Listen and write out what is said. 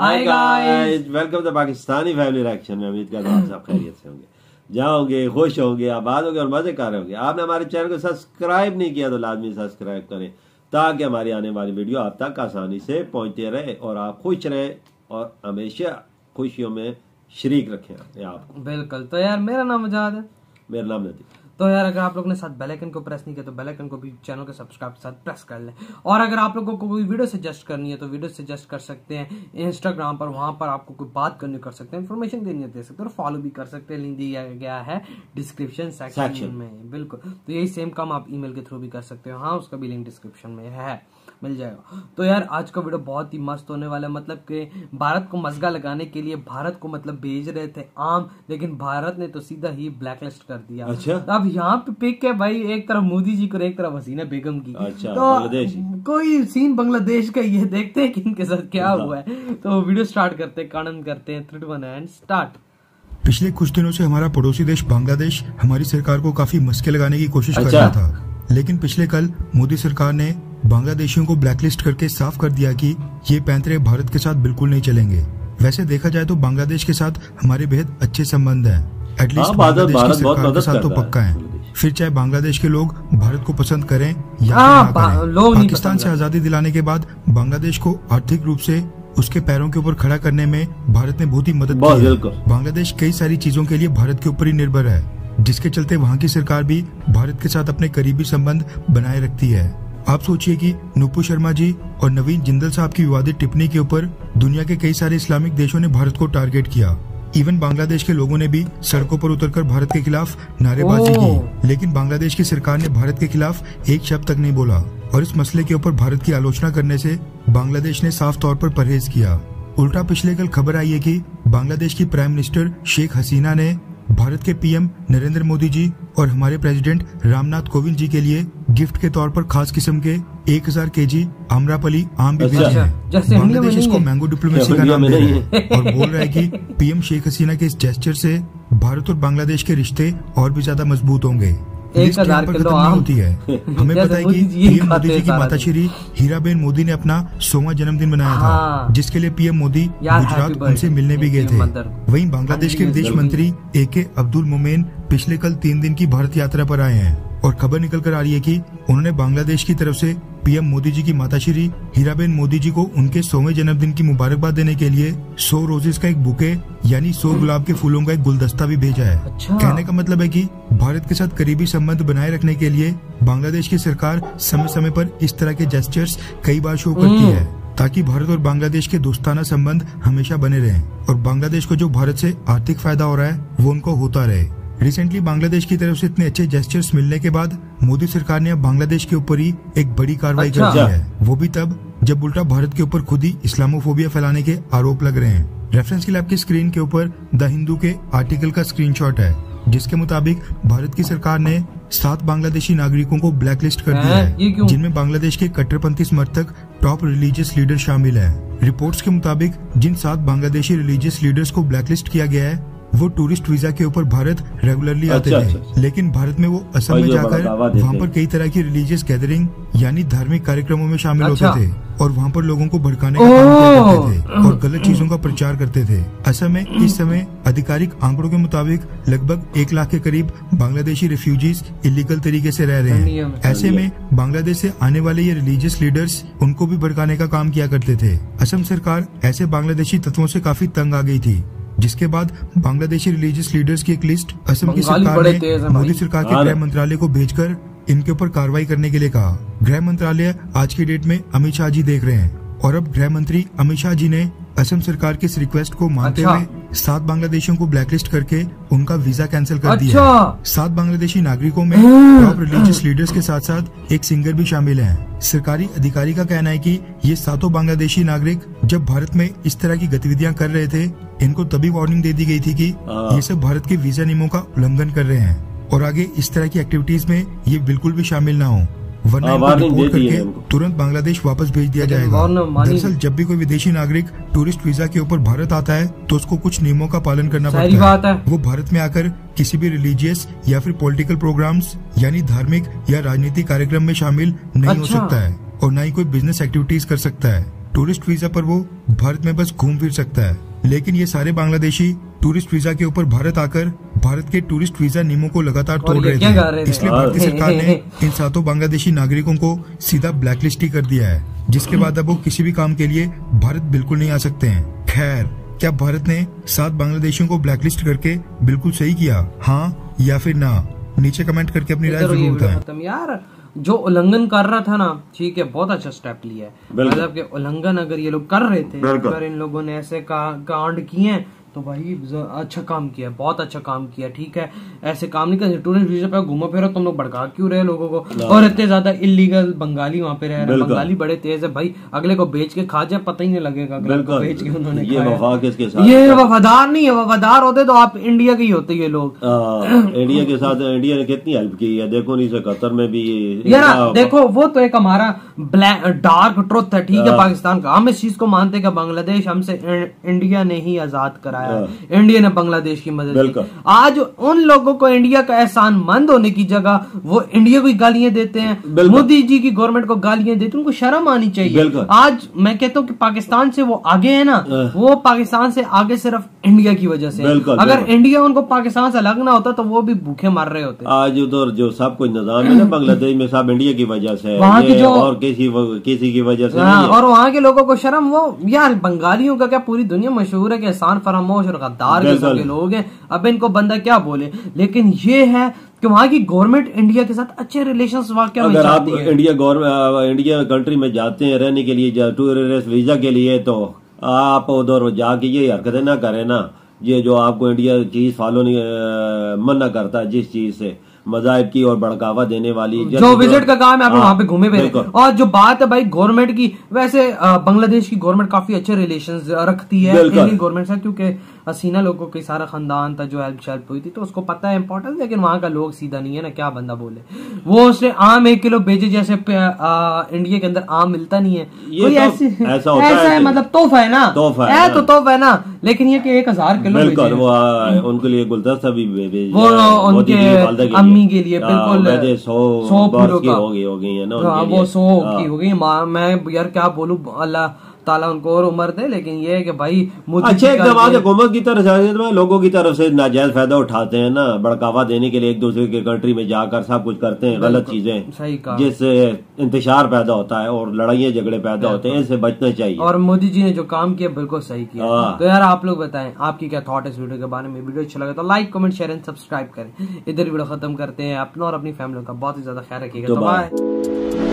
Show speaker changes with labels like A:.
A: Hi guys, welcome to Pakistani family reaction में। उम्मीद करता हूं आप सब खैरियत से होंगे, जाओगे, खुश होंगे, आबाद होंगे और मजे कर रहे होंगे। आपने हमारे चैनल को सब्सक्राइब नहीं किया तो लाजमी सब्सक्राइब करें ताकि हमारी आने वाली वीडियो आप तक आसानी से पहुंचती रहे और आप खुश रहें और हमेशा खुशियों में शरीक रखें आपको।
B: बिल्कुल। तो यार मेरा नाम आजाद है।
A: मेरा नाम नदीम।
B: तो यार अगर आप लोगों ने साथ बेल आइकन को प्रेस नहीं किया तो बेल आइकन को भी चैनल के सब्सक्राइब के साथ प्रेस कर लें। और अगर आप लोगों को कोई वीडियो सजेस्ट करनी है तो वीडियो सजेस्ट कर सकते हैं इंस्टाग्राम पर, वहां पर आपको कोई बात करनी कर सकते हैं, इन्फॉर्मेशन देनी है दे सकते हैं और फॉलो भी कर सकते हैं। लिंक दिया गया है डिस्क्रिप्शन सेक्शन में। बिल्कुल। तो यही सेम काम आप ईमेल के थ्रू भी कर सकते हो। हाँ, उसका भी लिंक डिस्क्रिप्शन में है, मिल जाएगा। तो यार आज का वीडियो बहुत ही मस्त होने वाला है। मतलब कि भारत को मजगा लगाने के लिए भारत को मतलब भेज रहे थे आम, लेकिन भारत ने तो सीधा ही ब्लैकलिस्ट कर दिया।
A: अच्छा।
B: अब यहाँ पे पिक है भाई, एक तरफ मोदी जी को और एक तरफ हसीना बेगम की।
A: अच्छा,
B: तो कोई सीन बांग्लादेश का ये देखते हैं कि इनके साथ क्या हुआ है। तो वीडियो स्टार्ट करते हैं, कानन करते हैं, 3, 2, 1 एंड स्टार्ट।
C: पिछले कुछ दिनों से हमारा पड़ोसी देश बांग्लादेश हमारी सरकार को काफी मस्के लगाने की कोशिश कर रहा था, लेकिन पिछले कल मोदी सरकार ने बांग्लादेशियों को ब्लैकलिस्ट करके साफ कर दिया कि ये पैंतरे भारत के साथ बिल्कुल नहीं चलेंगे। वैसे देखा जाए तो बांग्लादेश के साथ हमारे बेहद अच्छे संबंध हैं। एटलीस्ट बांग्लादेश की सरकार के साथ तो पक्का है। फिर चाहे बांग्लादेश के लोग भारत को पसंद करें या ना करें, पाकिस्तान से आजादी दिलाने के बाद बांग्लादेश को आर्थिक रूप से उसके पैरों के ऊपर खड़ा करने में भारत ने बहुत ही मदद की है। बांग्लादेश कई सारी चीजों के लिए भारत के ऊपर ही निर्भर है, जिसके चलते वहाँ की सरकार भी भारत के साथ अपने करीबी संबंध बनाए रखती है। आप सोचिए कि नुपुर शर्मा जी और नवीन जिंदल साहब की विवादित टिप्पणी के ऊपर दुनिया के कई सारे इस्लामिक देशों ने भारत को टारगेट किया। इवन बांग्लादेश के लोगों ने भी सड़कों पर उतरकर भारत के खिलाफ नारेबाजी की, लेकिन बांग्लादेश की सरकार ने भारत के खिलाफ एक शब्द तक नहीं बोला और इस मसले के ऊपर भारत की आलोचना करने से बांग्लादेश ने साफ तौर पर परहेज किया। उल्टा पिछले कल खबर आई है कि बांग्लादेश की प्राइम मिनिस्टर शेख हसीना ने भारत के पीएम नरेंद्र मोदी जी और हमारे प्रेसिडेंट रामनाथ कोविंद जी के लिए गिफ्ट के तौर पर खास किस्म के 1000 केजी आम्रपाली आम भी भेजे हैं। बांग्लादेश इसको मैंगो डिप्लोमेसी का नाम दे रहा है और बोल रहा है कि पीएम शेख हसीना के इस जेस्चर से भारत और बांग्लादेश के रिश्ते और भी ज्यादा मजबूत होंगे।
B: 1000 किलो आम
C: होती है। हमें पता है कि पीएम मोदी जी की माताश्री हीराबेन मोदी ने अपना 100वां जन्मदिन मनाया था, जिसके लिए पीएम मोदी गुजरात उनसे मिलने भी गए थे। वहीं बांग्लादेश के विदेश मंत्री AK अब्दुल मोमेन पिछले कल 3 दिन की भारत यात्रा पर आए हैं और खबर निकल कर आ रही है कि उन्होंने बांग्लादेश की तरफ से पीएम मोदी जी की माताश्री हीराबेन मोदी जी को उनके 100वें जन्मदिन की मुबारकबाद देने के लिए 100 रोजेस का एक बुके यानी 100 गुलाब के फूलों का एक गुलदस्ता भी भेजा है।
B: अच्छा।
C: कहने का मतलब है कि भारत के साथ करीबी संबंध बनाए रखने के लिए बांग्लादेश की सरकार समय समय पर इस तरह के जेस्चर्स कई बार शो करती है, ताकि भारत और बांग्लादेश के दोस्ताना संबंध हमेशा बने रहें और बांग्लादेश को जो भारत से आर्थिक फायदा हो रहा है वो उनको होता रहे। रिसेंटली बांग्लादेश की तरफ से इतने अच्छे जेस्चर्स मिलने के बाद मोदी सरकार ने अब बांग्लादेश के ऊपर ही एक बड़ी कार्रवाई कर दी है। वो भी तब जब उल्टा भारत के ऊपर खुद ही इस्लामोफोबिया फैलाने के आरोप लग रहे हैं। रेफरेंस के लिए आपकी स्क्रीन के ऊपर द हिंदू के आर्टिकल का स्क्रीनशॉट है, जिसके मुताबिक भारत की सरकार ने 7 बांग्लादेशी नागरिकों को ब्लैकलिस्ट कर दिया है, जिनमें बांग्लादेश के कट्टरपंथी समर्थक टॉप रिलीजियस लीडर शामिल हैं। रिपोर्ट्स के मुताबिक जिन 7 बांग्लादेशी रिलीजियस लीडर्स को ब्लैकलिस्ट किया गया है वो टूरिस्ट वीजा के ऊपर भारत रेगुलरली आते थे, लेकिन भारत में वो असम में जाकर वहाँ पर कई तरह की रिलीजियस गैदरिंग यानी धार्मिक कार्यक्रमों में शामिल होते थे और वहाँ पर लोगों को भड़काने का काम करते थे और गलत चीजों का प्रचार करते थे। असम में इस समय आधिकारिक आंकड़ों के मुताबिक लगभग 1 लाख के करीब बांग्लादेशी रिफ्यूजीज इलीगल तरीके से रह रहे हैं। ऐसे में बांग्लादेश से आने वाले ये रिलीजियस लीडर्स उनको भी भड़काने का काम किया करते थे। असम सरकार ऐसे बांग्लादेशी तत्वों से काफी तंग आ गई थी, जिसके बाद बांग्लादेशी रिलीजियस लीडर्स की एक लिस्ट असम की सरकार ने मोदी सरकार के गृह मंत्रालय को भेजकर इनके ऊपर कार्रवाई करने के लिए कहा। गृह मंत्रालय आज की डेट में अमित शाह जी देख रहे हैं और अब गृह मंत्री अमित शाह जी ने असम सरकार की इस रिक्वेस्ट को मानते हुए 7 बांग्लादेशियों को ब्लैकलिस्ट करके उनका वीजा कैंसिल कर दिया। 7 बांग्लादेशी नागरिकों में टॉप रिलीजियस लीडर्स के साथ साथ एक सिंगर भी शामिल हैं। सरकारी अधिकारी का कहना है कि ये 7 बांग्लादेशी नागरिक जब भारत में इस तरह की गतिविधियां कर रहे थे, इनको तभी वार्निंग दे दी गई थी कि ये सब भारत के वीजा नियमों का उल्लंघन कर रहे हैं और आगे इस तरह की एक्टिविटीज में ये बिल्कुल भी शामिल ना हो, वरना रिपोर्ट करके तुरंत बांग्लादेश वापस भेज दिया जाएगा। दरअसल जब भी कोई विदेशी नागरिक टूरिस्ट वीजा के ऊपर भारत आता है तो उसको कुछ नियमों का पालन करना पड़ता है। वो भारत में आकर किसी भी रिलीजियस या फिर पॉलिटिकल प्रोग्राम्स यानी धार्मिक या राजनीतिक कार्यक्रम में शामिल नहीं हो सकता है और न ही कोई बिजनेस एक्टिविटीज कर सकता है। टूरिस्ट वीजा पर वो भारत में बस घूम फिर सकता है। लेकिन ये सारे बांग्लादेशी टूरिस्ट वीजा के ऊपर भारत आकर भारत के टूरिस्ट वीजा नियमों को लगातार तोड़ रहे थे। इसलिए भारतीय सरकार ने इन 7 बांग्लादेशी नागरिकों को सीधा ब्लैकलिस्ट ही कर दिया है, जिसके बाद अब वो किसी भी काम के लिए भारत बिल्कुल नहीं आ सकते हैं। खैर, क्या भारत ने 7 बांग्लादेशियों को ब्लैकलिस्ट करके बिल्कुल सही किया, हाँ या फिर ना? नीचे कमेंट करके अपनी राय जरूर बताएं।
B: यार जो उल्लंघन कर रहा था ना, ठीक है, बहुत अच्छा स्टेप लिया है। मतलब कि उल्लंघन अगर ये लोग कर रहे थे, अगर इन लोगों ने ऐसे कांड किए हैं तो भाई अच्छा काम किया, बहुत अच्छा काम किया। ठीक है, ऐसे काम नहीं करते। टूरिस्ट वीजा पे घूमो फिरो, तुम लोग भड़का क्यों रहे लोगों को? और इतने ज्यादा इलीगल बंगाली वहाँ पे रह रहे हैं। बंगाली बड़े तेज है भाई, अगले को बेच के खा जाए पता ही नहीं लगेगा अगले को बेच के उन्होंने ये वफादार नहीं है। वफादार होते तो आप इंडिया के ही होते ये लोग।
A: इंडिया के साथ इंडिया ने कितनी हेल्प की है, देखो 1971 में भी
B: यार देखो, वो तो एक हमारा डार्क ट्रुथ है, ठीक है, पाकिस्तान का। हम इस चीज को मानते हैं कि बांग्लादेश हमसे इंडिया ने ही आजाद कराया, इंडिया ने बांग्लादेश की मदद की। आज उन लोगों को इंडिया का एहसान मंद होने की जगह वो इंडिया को गालियां देते हैं, मोदी जी की गवर्नमेंट को गालियां देते हैं। उनको शर्म आनी चाहिए। आज मैं कहता हूँ कि पाकिस्तान से वो आगे है ना, वो पाकिस्तान से आगे सिर्फ इंडिया की वजह से। अगर इंडिया उनको पाकिस्तान से अलग ना होता तो वो भी भूखे मर रहे होते।
A: आज उधर जो सब कुछ निजाम है ना बांग्लादेश में, सब इंडिया की वजह से,
B: वहाँ की जो
A: और किसी की वजह से।
B: और वहाँ के लोगों को शर्म, वो यार बंगालियों का क्या पूरी दुनिया मशहूर है कि एहसान फरामोश और गद्दार किस्म के लोग हैं। अब इनको बंदा क्या बोले, लेकिन ये है कि वहाँ की गवर्नमेंट इंडिया के साथ अच्छे रिलेशंस वाकई में चाहती है।
A: इंडिया कंट्री में जाते हैं रहने के लिए, टूरिस्ट वीजा के लिए, तो आप उधर जाके ये हरकतें ना करें ना, ये जो आपको इंडिया चीज फॉलो नहीं मना करता, जिस चीज से मजाहिब की और बढ़ावा देने वाली
B: जो विजिट का काम है, आप वहाँ पे घूमे फिरे। और जो बात है भाई गवर्नमेंट की, वैसे बांग्लादेश की गवर्नमेंट काफी अच्छे रिलेशंस रखती है इंडियन गवर्नमेंट से, क्योंकि हसीना लोगों के सारा खानदान था जो हेल्प हुई थी, तो उसको पता है इम्पोर्टेंस। लेकिन वहाँ का लोग सीधा नहीं है ना, क्या बंदा बोले। वो उसने आम 1 किलो बेचे, जैसे इंडिया के अंदर आम मिलता नहीं है, कोई ऐसा है, मतलब तोहफा है ना, तोहफा है ना। लेकिन ये कि 1000 किलो
A: उनके लिए गुलदस्ता भी
B: वो उनके अम्मी के लिए बिल्कुल
A: 100 की हो गई है ना,
B: वो 100 की हो गई। मैं यार क्या बोलूं, अल्लाह ताला उनको और उम्र दे। लेकिन ये है कि भाई
A: अच्छे इक़दाम हुकूमत की तरफ से, लोगों की तरफ से नाजायज फायदा उठाते हैं ना, बढ़ावा देने के लिए एक दूसरे के कंट्री में जाकर सब कुछ करते हैं, गलत चीजें,
B: सही कहा,
A: जिससे इंतशार पैदा होता है और लड़ाइयाँ झगड़े पैदा होते हैं। इससे बचना चाहिए।
B: और मोदी जी ने जो काम किया बिल्कुल सही किया। तो यार आप लोग बताएं आपकी क्या थॉट इस वीडियो के बारे में। वीडियो अच्छा लगा तो like comment share and subscribe करें। इधर वीडियो खत्म करते हैं। अपना और अपनी फैमिली का बहुत ही ज्यादा ख्याल रखिएगा। तो बाय।